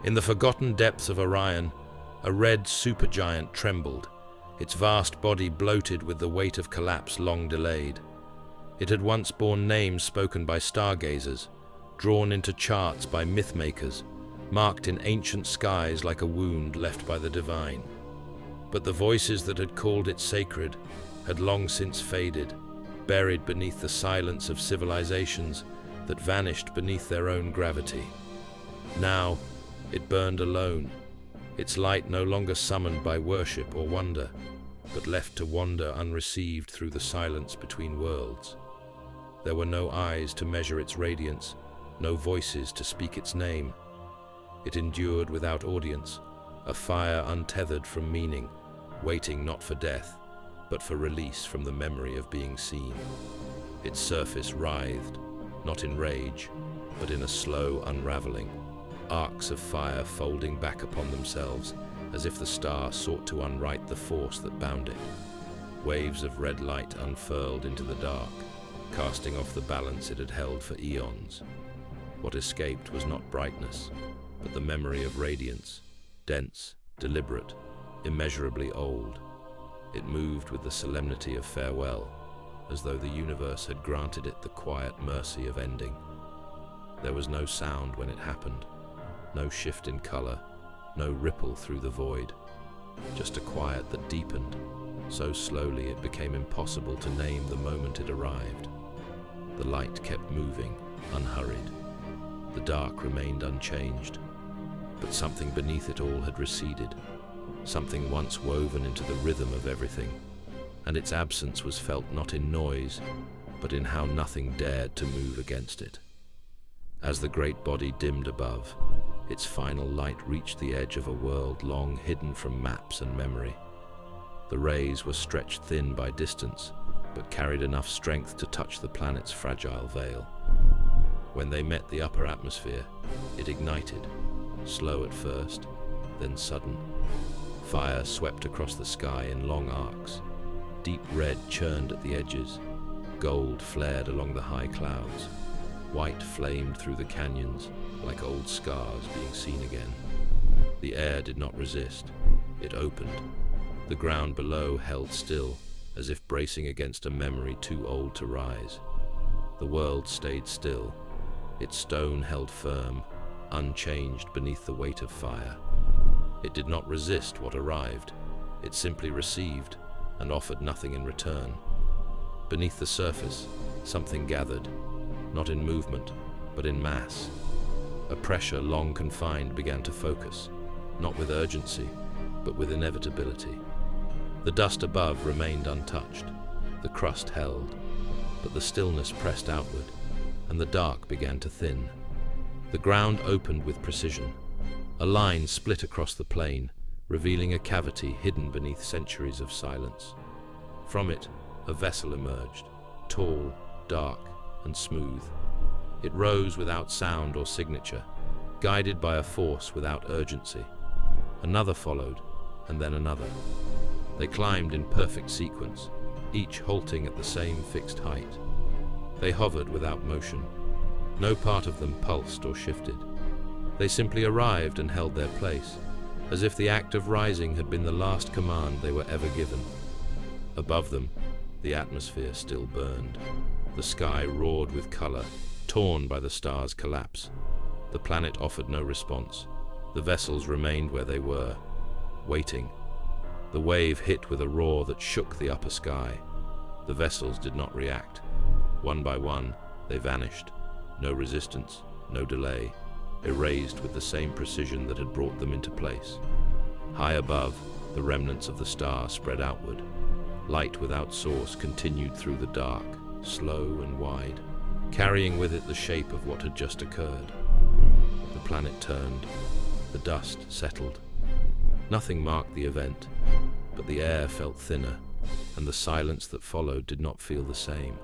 In the forgotten depths of Orion, a red supergiant trembled, its vast body bloated with the weight of collapse long delayed. It had once borne names spoken by stargazers, drawn into charts by mythmakers, marked in ancient skies like a wound left by the divine. But the voices that had called it sacred had long since faded, buried beneath the silence of civilizations that vanished beneath their own gravity. Now, it burned alone, its light no longer summoned by worship or wonder, but left to wander unreceived through the silence between worlds. There were no eyes to measure its radiance, no voices to speak its name. It endured without audience, a fire untethered from meaning, waiting not for death, but for release from the memory of being seen. Its surface writhed, not in rage, but in a slow unraveling, arcs of fire folding back upon themselves, as if the star sought to unwrite the force that bound it. Waves of red light unfurled into the dark, casting off the balance it had held for eons. What escaped was not brightness, but the memory of radiance, dense, deliberate, immeasurably old. It moved with the solemnity of farewell, as though the universe had granted it the quiet mercy of ending. There was no sound when it happened, no shift in color, no ripple through the void, just a quiet that deepened, so slowly it became impossible to name the moment it arrived. The light kept moving, unhurried. The dark remained unchanged, but something beneath it all had receded, something once woven into the rhythm of everything, and its absence was felt not in noise, but in how nothing dared to move against it. As the great body dimmed above, its final light reached the edge of a world long hidden from maps and memory. The rays were stretched thin by distance, but carried enough strength to touch the planet's fragile veil. When they met the upper atmosphere, it ignited, slow at first, then sudden. Fire swept across the sky in long arcs. Deep red churned at the edges. Gold flared along the high clouds. White flamed through the canyons, like old scars being seen again. The air did not resist. It opened. The ground below held still, as if bracing against a memory too old to rise. The world stayed still, its stone held firm, unchanged beneath the weight of fire. It did not resist what arrived. It simply received and offered nothing in return. Beneath the surface, something gathered, not in movement, but in mass. A pressure long confined began to focus, not with urgency, but with inevitability. The dust above remained untouched, the crust held, but the stillness pressed outward, and the dark began to thin. The ground opened with precision. A line split across the plain, revealing a cavity hidden beneath centuries of silence. From it, a vessel emerged, tall, dark, and smooth. It rose without sound or signature, guided by a force without urgency. Another followed, and then another. They climbed in perfect sequence, each halting at the same fixed height. They hovered without motion. No part of them pulsed or shifted. They simply arrived and held their place, as if the act of rising had been the last command they were ever given. Above them, the atmosphere still burned. The sky roared with color, torn by the star's collapse. The planet offered no response. The vessels remained where they were, waiting. The wave hit with a roar that shook the upper sky. The vessels did not react. One by one, they vanished. No resistance, no delay, erased with the same precision that had brought them into place. High above, the remnants of the star spread outward. Light without source continued through the dark, slow and wide, carrying with it the shape of what had just occurred. The planet turned. The dust settled. Nothing marked the event, but the air felt thinner, and the silence that followed did not feel the same.